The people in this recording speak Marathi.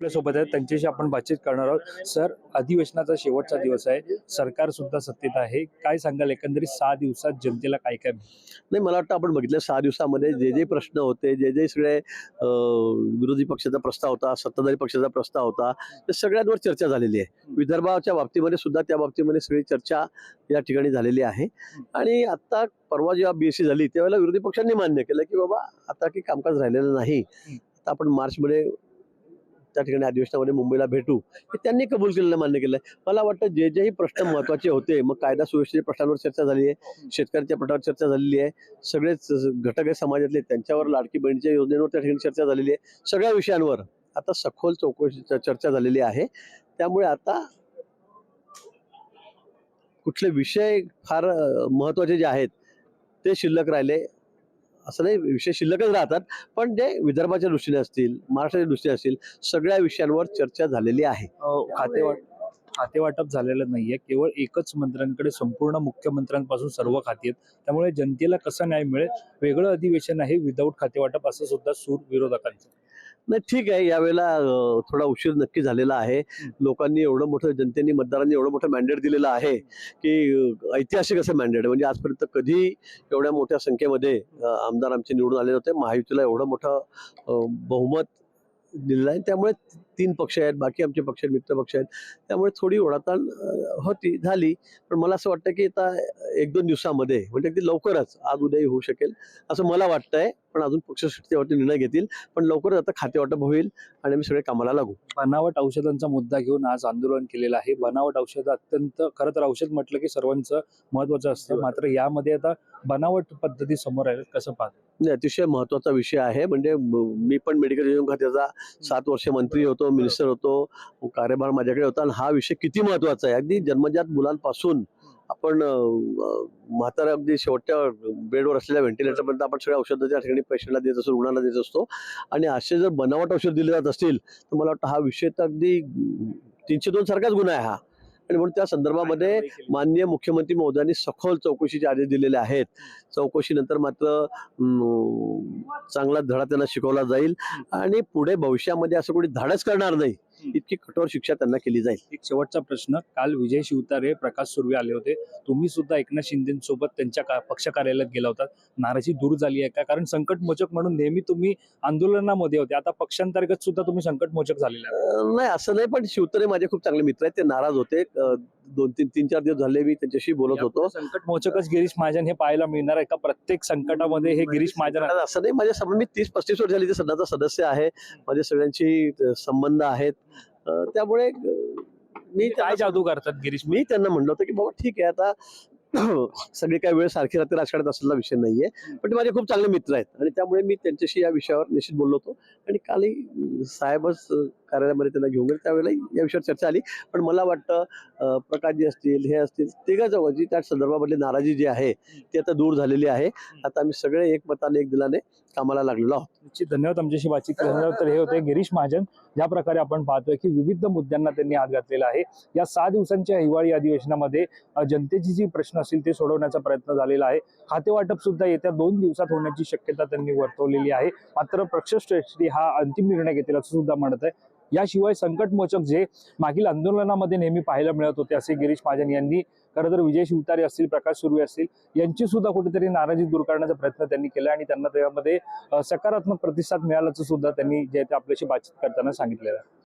आपल्यासोबत आहेत, त्यांच्याशी आपण बातचीत करणार आहोत. सर, अधिवेशनाचा शेवटचा दिवस आहे, सरकार सुद्धा सत्तेत आहे. काय सांगाल एकंदरीत 6 दिवसात जनतेला काय काय नाही, मला वाटतं आपण बघितलं 6 दिवसामध्ये जे जे प्रश्न होते, जे जे सगळे विरोधी पक्षाचा प्रस्ताव होता, सत्ताधारी पक्षाचा प्रस्ताव होता, त्या सगळ्यांवर चर्चा झालेली आहे. विदर्भाच्या बाबतीमध्ये सुद्धा त्या बाबतीमध्ये सगळी चर्चा या ठिकाणी झालेली आहे. आणि आता परवा जेव्हा BSc झाली त्यावेळेला विरोधी पक्षांनी मान्य केलं की बाबा आता की कामकाज राहिलेलं नाही, आता आपण मार्चमध्ये त्या ठिकाणी अधिवेशनामध्ये मुंबईला भेटू, हे त्यांनी कबूल केलेलं, मान्य केलं. मला वाटतं जे जेही प्रश्न महत्त्वाचे होते, मग कायदा सुव्यवस्थेच्या प्रश्नांवर चर्चा झाली आहे, शेतकऱ्यांच्या प्रश्नावर चर्चा झालेली आहे, सगळेच घटक आहे समाजातले त्यांच्यावर, लाडकी बहिणीच्या योजनेवर त्या ठिकाणी चर्चा झालेली आहे. सगळ्या विषयांवर आता सखोल चौकशी चर्चा झालेली आहे. त्यामुळे आता कुठले विषय फार महत्त्वाचे जे आहेत ते शिल्लक राहिले असं नाही, विषय शिल्लकच राहतात, पण जे विदर्भाच्या दृष्टीने असतील, महाराष्ट्राच्या दृष्टीने असतील, सगळ्या विषयांवर चर्चा झालेली आहे. खातेवाटप झालेलं नाहीये, केवळ एकच मंत्र्यांकडे संपूर्ण मुख्यमंत्र्यांपासून सर्व खाती आहेत. त्यामुळे जनतेला कसा न्याय मिळेल, वेगळं अधिवेशन आहे विदाऊट खातेवाटप, असं सुद्धा सूर विरोधकांचं. नाही, ठीक आहे, यावेळेला थोडा उशीर नक्की झालेला आहे. लोकांनी एवढं मोठं, जनतेने, मतदारांनी एवढं मोठं मॅन्डेट दिलेलं आहे की ऐतिहासिक असं मॅन्डेट, म्हणजे आजपर्यंत कधी एवढ्या मोठ्या संख्येमध्ये आमदार आमचे निवडून आले होते. महायुतीला एवढं मोठं बहुमत दिलेलं आहे. त्यामुळे 3 पक्ष आहेत, बाकी आमचे पक्ष आहेत, मित्र पक्ष आहेत, त्यामुळे थोडी ओढाताण झाली. पण मला असं वाटतं की आता 1-2 दिवसामध्ये, म्हणजे अगदी लवकरच आज उद्याही होऊ शकेल असं मला वाटतंय. पण अजून पक्ष त्यावरती निर्णय घेतील, पण लवकरच आता खातेवाटप होईल आणि आम्ही सगळे कामाला लागू. बनावट औषधांचा मुद्दा घेऊन आज आंदोलन केलेलं आहे. बनावट औषध अत्यंत, खरं तर औषध म्हटलं की सर्वांचं महत्वाचं असतं, मात्र यामध्ये आता बनावट पद्धती समोर आहे, कसं पाहतो? नाही, अतिशय महत्वाचा विषय आहे. म्हणजे मी पण मेडिकल एज्युकेशन खात्याचा 7 वर्ष मंत्री होतो, मिनिस्टर होतो, कार्यभार माझ्याकडे होता. आणि हा विषय किती महत्वाचा आहे, अगदी जन्मजात मुलांपासून आपण म्हातारा अगदी शेवटच्या बेडवर असलेल्या व्हेंटिलेटरपर्यंत आपण सगळ्या औषधाच्या ठिकाणी पेशंटला देत असतो, रुग्णाला देत असतो. आणि असे जर बनावट औषध दिले जात असतील तर मला वाटतं हा विषय तर अगदी 302 सारखाच गुन्हा आहे हा. आणि म्हणून त्या संदर्भामध्ये माननीय मुख्यमंत्री महोदयांनी सखोल चौकशीचे आदेश दिलेले आहेत. चौकशीनंतर मात्र चांगला धडा त्यांना शिकवला जाईल आणि पुढे भविष्यामध्ये असं कोणी धाडस करणार नाही इतकी कठोर शिक्षा त्यांना केली जाईल. एक शेवटचा प्रश्न, काल विजय शिवतारे, प्रकाश सुर्वे आले होते, तुम्ही सुद्धा एकनाथ शिंदेसोबत त्यांच्या पक्ष कार्यालयात गेला होता, नाराजी दूर झाली आहे का? कारण संकटमोचक म्हणून नेहमी तुम्ही आंदोलनामध्ये होते, आता पक्षांतर्गत सुद्धा तुम्ही संकटमोचक झालेला आहे. नाही, असं नाही, पण शिवतारे माझे खूप चांगले मित्र आहेत, ते नाराज होते. 2-3-4 दिवस झाले मी त्यांच्याशी बोलत होतो. संकटमोचकच गिरीश महाजन हे पाहायला मिळणार आहे का प्रत्येक संकटामध्ये? हे गिरीश महाजन असं नाही, माझ्या मी 30-35 वर्ष झाली ते सध्याचा सदस्य आहे, माझे सगळ्यांशी संबंध आहेत. त्यामुळे मी काय जादू करतात गिरीश? मी त्यांना म्हणलं होतं की बाबा ठीक आहे, आता सगळी काय वेळ सारखी राहते राजकारणात असलेला विषय नाहीये, पण ते माझे खूप चांगले मित्र आहेत आणि त्यामुळे मी त्यांच्याशी या विषयावर निश्चित बोललो होतो. आणि कालही साहेबच कार्यालयामध्ये त्यांना घेऊन गेले, त्यावेळेला या विषयावर चर्चा आली. पण मला वाटतं प्रकाशजी असतील, हे असतील, तिघांची त्या संदर्भामधली नाराजी जी आहे ती आता दूर झालेली आहे. आता आम्ही सगळे एकमताने, एक दिलाने कामाला लागलेलो आहोत. निश्चित, धन्यवाद आमच्याशी बातचीत केल्यानंतर. हे होते गिरीश महाजन. ज्या प्रकारे आपण पाहतोय की विविध मुद्द्यांना त्यांनी हात घातलेला आहे. या 6 दिवसांच्या हिवाळी अधिवेशनामध्ये जनतेची जी प्रश्न असतील ते सोडवण्याचा प्रयत्न झालेला आहे. खातेवाटप सुद्धा येत्या 2 दिवसात होण्याची शक्यता त्यांनी वर्तवलेली आहे. मात्र पक्षश्रेष्ठी हा अंतिम निर्णय घेतील असं सुद्धा म्हणत आहे. याशिवाय संकटमोचक जे मागील आंदोलनामध्ये नेहमी पाहायला मिळत होते, असे गिरीश महाजन यांनी खरं तर विजय शिवतारे असतील, प्रकाश सुर्वे असतील, यांची सुद्धा कुठेतरी नाराजी दूर करण्याचा प्रयत्न त्यांनी केला आणि त्यांना त्यामध्ये सकारात्मक प्रतिसाद मिळाल्याचं सुद्धा त्यांनी जे आपल्याशी बातचीत करताना सांगितलेलं आहे.